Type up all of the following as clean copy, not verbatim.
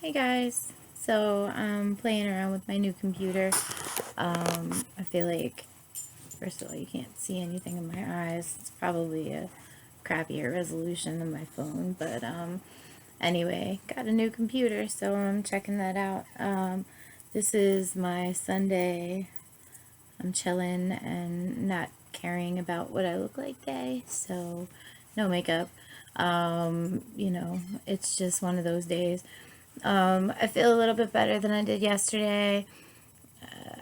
Hey guys, so I'm playing around with my new computer. I feel like, first of all, you can't see anything in my eyes. It's probably a crappier resolution than my phone, but anyway, got a new computer, so I'm checking that out. This is my Sunday. I'm chilling and not caring about what I look like day, so no makeup. It's just one of those days. I feel a little bit better than I did yesterday.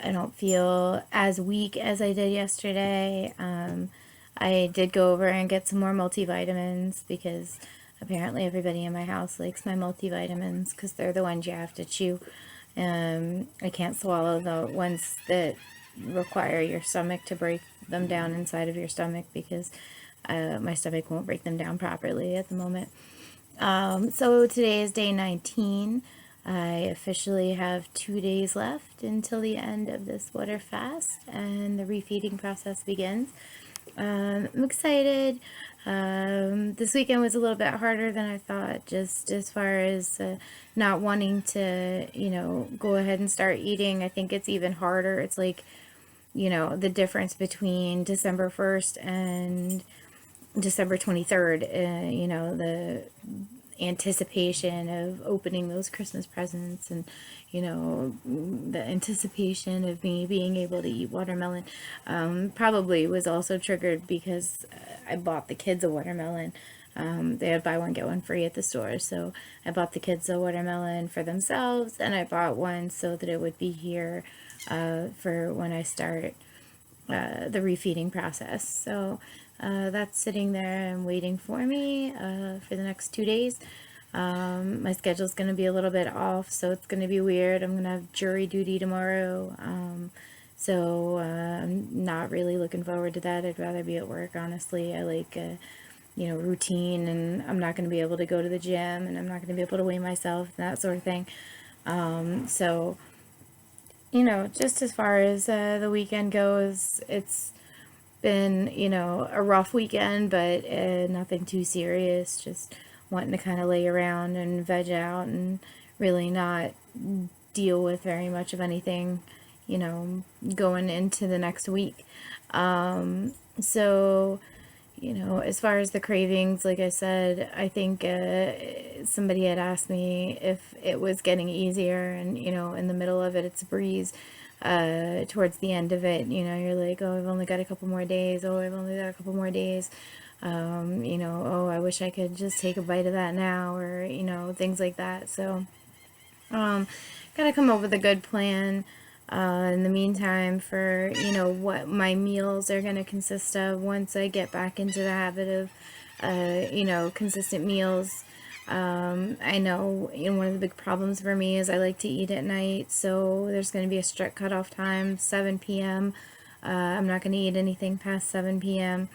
I don't feel as weak as I did yesterday. I did go over and get some more multivitamins because apparently everybody in my house likes my multivitamins because they're the ones you have to chew. I can't swallow the ones that require your stomach to break them down inside of your stomach because my stomach won't break them down properly at the moment. So today is day 19. I officially have 2 days left until the end of this water fast and the refeeding process begins. I'm excited. This weekend was a little bit harder than I thought, just as far as not wanting to, go ahead and start eating. I think it's even harder. It's like, the difference between December 1st and December 23rd, the anticipation of opening those Christmas presents and, the anticipation of me being able to eat watermelon probably was also triggered because I bought the kids a watermelon. They had buy one, get one free at the store. So I bought the kids a watermelon for themselves, and I bought one so that it would be here for when I start the refeeding process. So that's sitting there and waiting for me for the next 2 days. My schedule's going to be a little bit off, so it's going to be weird. I'm going to have jury duty tomorrow. So I'm not really looking forward to that. I'd rather be at work, honestly. I like, routine, and I'm not going to be able to go to the gym, and I'm not going to be able to weigh myself, and that sort of thing. So just as far as the weekend goes, it's been, a rough weekend, but nothing too serious. Just wanting to kind of lay around and veg out and really not deal with very much of anything, going into the next week. So, as far as the cravings, like I said, I think somebody had asked me if it was getting easier, and, in the middle of it, it's a breeze. Towards the end of it, you're like, oh, I've only got a couple more days. Oh, I've only got a couple more days. Oh, I wish I could just take a bite of that now, or, things like that. So, gotta come up with a good plan. In the meantime, for what my meals are going to consist of once I get back into the habit of consistent meals. I know one of the big problems for me is I like to eat at night, so there's going to be a strict cutoff time, 7 p.m. I'm not going to eat anything past 7 p.m.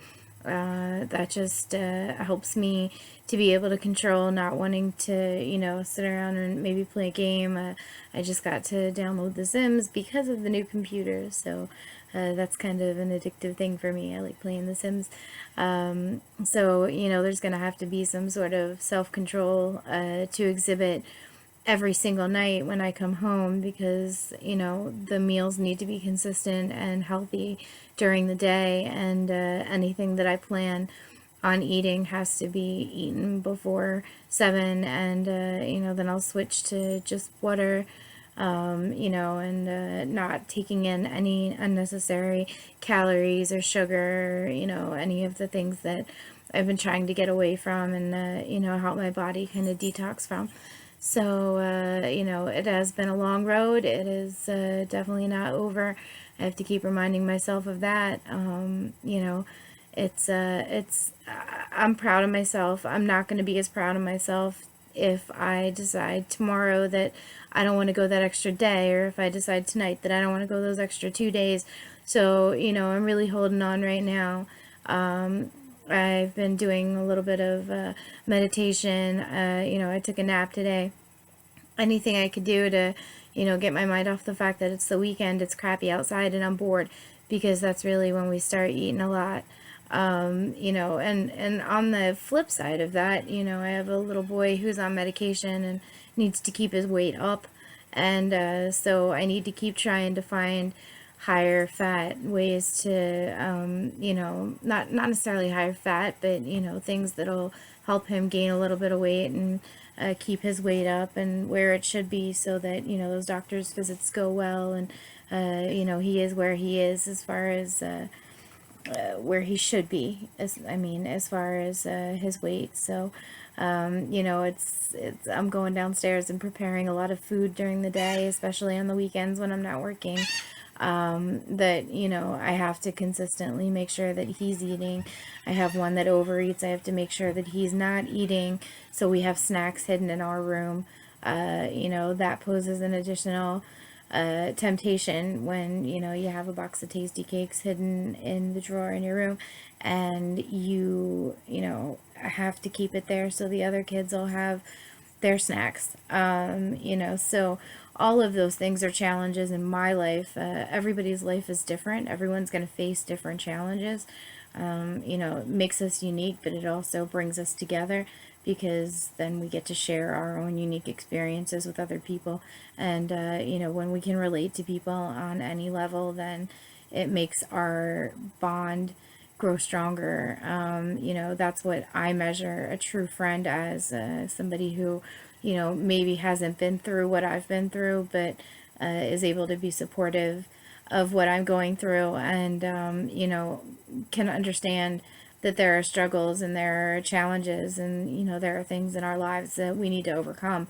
That just helps me to be able to control not wanting to, sit around and maybe play a game. I just got to download The Sims because of the new computer, so that's kind of an addictive thing for me. I like playing The Sims. So, there's going to have to be some sort of self-control to exhibit every single night when I come home because, the meals need to be consistent and healthy during the day, and anything that I plan on eating has to be eaten before 7, and, then I'll switch to just water, and not taking in any unnecessary calories or sugar, any of the things that I've been trying to get away from and, help my body kind of detox from. So, it has been a long road. It is definitely not over. I have to keep reminding myself of that. I'm proud of myself. I'm not going to be as proud of myself if I decide tomorrow that I don't want to go that extra day, or if I decide tonight that I don't want to go those extra 2 days. So, I'm really holding on right now. I've been doing a little bit of meditation. I took a nap today. Anything I could do to, get my mind off the fact that it's the weekend, it's crappy outside, and I'm bored, because that's really when we start eating a lot. And on the flip side of that, I have a little boy who's on medication and needs to keep his weight up. And so I need to keep trying to find higher fat ways to, not necessarily higher fat, but, things that'll help him gain a little bit of weight and keep his weight up and where it should be so that, those doctor's visits go well and, he is where he is as far as, where he should be, as far as his weight. So it's I'm going downstairs and preparing a lot of food during the day, especially on the weekends when I'm not working. That I have to consistently make sure that he's eating. I have one that overeats. I have to make sure that he's not eating, so we have snacks hidden in our room. That poses an additional temptation when you have a box of tasty cakes hidden in the drawer in your room, and you have to keep it there so the other kids will have their snacks. So all of those things are challenges in my life. Everybody's life is different. Everyone's going to face different challenges. It makes us unique, but it also brings us together because then we get to share our own unique experiences with other people. And, when we can relate to people on any level, then it makes our bond grow stronger. That's what I measure a true friend as, somebody who, maybe hasn't been through what I've been through, but is able to be supportive of what I'm going through and, can understand that there are struggles and there are challenges and, there are things in our lives that we need to overcome.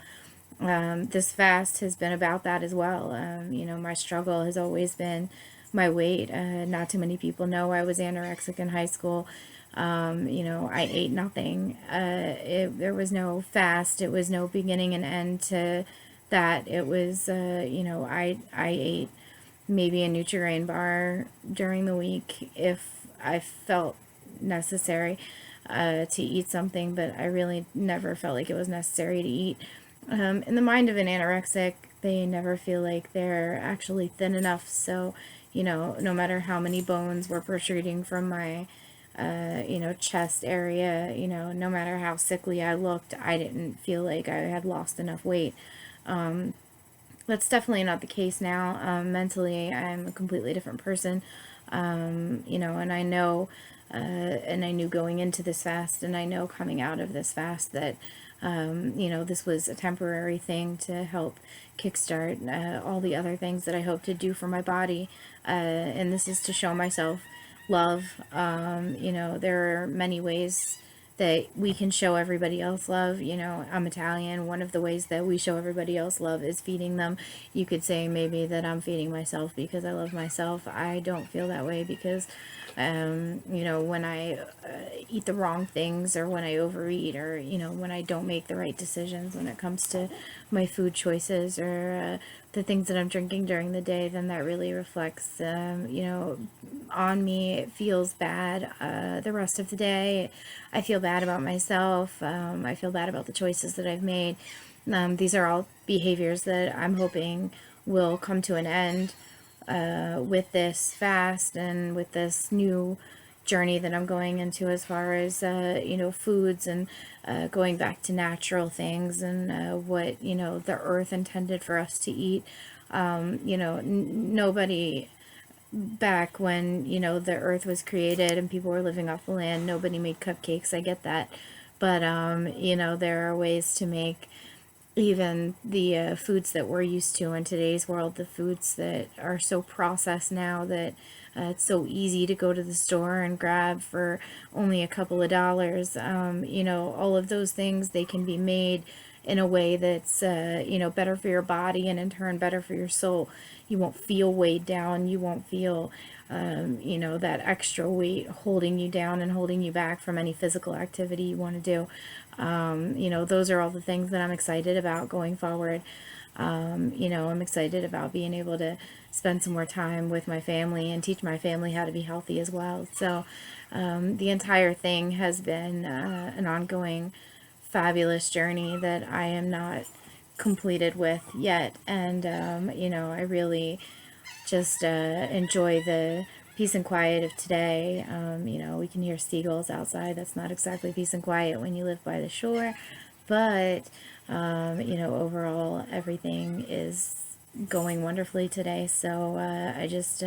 This fast has been about that as well. My struggle has always been my weight. Not too many people know I was anorexic in high school. I ate nothing. There was no fast. It was no beginning and end to that. It was, I ate maybe a Nutri-Grain bar during the week if I felt necessary to eat something, but I really never felt like it was necessary to eat. In the mind of an anorexic, they never feel like they're actually thin enough. So, no matter how many bones were protruding from my, chest area, no matter how sickly I looked, I didn't feel like I had lost enough weight. That's definitely not the case now. Mentally, I'm a completely different person. And I know, and I knew going into this fast, and I know coming out of this fast that, this was a temporary thing to help kickstart all the other things that I hope to do for my body. And this is to show myself love. There are many ways that we can show everybody else love. I'm Italian. One of the ways that we show everybody else love is feeding them. You could say maybe that I'm feeding myself because I love myself. I don't feel that way because, when I eat the wrong things or when I overeat or, when I don't make the right decisions when it comes to my food choices or the things that I'm drinking during the day, then that really reflects, on me. It feels bad the rest of the day. I feel bad about myself. I feel bad about the choices that I've made. These are all behaviors that I'm hoping will come to an end with this fast and with this new journey that I'm going into as far as, foods and going back to natural things and what, the earth intended for us to eat. Nobody back when, the earth was created and people were living off the land, nobody made cupcakes. I get that. But, there are ways to make even the foods that we're used to in today's world, the foods that are so processed now that it's so easy to go to the store and grab for only a couple of dollars. All of those things, they can be made in a way that's, better for your body and in turn better for your soul. You won't feel weighed down. You won't feel, that extra weight holding you down and holding you back from any physical activity you want to do. Those are all the things that I'm excited about going forward. I'm excited about being able to spend some more time with my family and teach my family how to be healthy as well. So the entire thing has been an ongoing fabulous journey that I am not completed with yet. And, I really just enjoy the peace and quiet of today. You know, we can hear seagulls outside. That's not exactly peace and quiet when you live by the shore, but you know, overall everything is going wonderfully today. So I just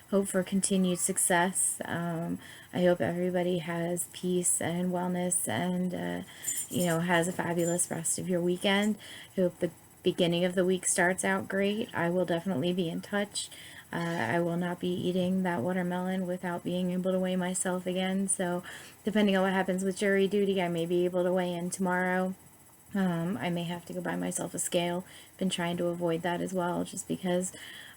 hope for continued success. I hope everybody has peace and wellness, and you know, has a fabulous rest of your weekend. I hope the beginning of the week starts out great. I will definitely be in touch. I will not be eating that watermelon without being able to weigh myself again. So depending on what happens with jury duty, I may be able to weigh in tomorrow. I may have to go buy myself a scale. Been trying to avoid that as well, just because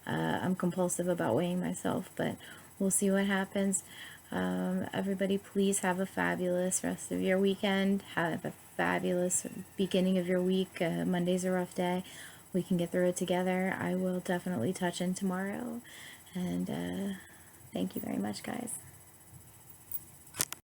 I'm compulsive about weighing myself, but we'll see what happens. Everybody, please have a fabulous rest of your weekend. Have a fabulous beginning of your week. Monday's a rough day. We can get through it together. I will definitely touch in tomorrow. And thank you very much, guys.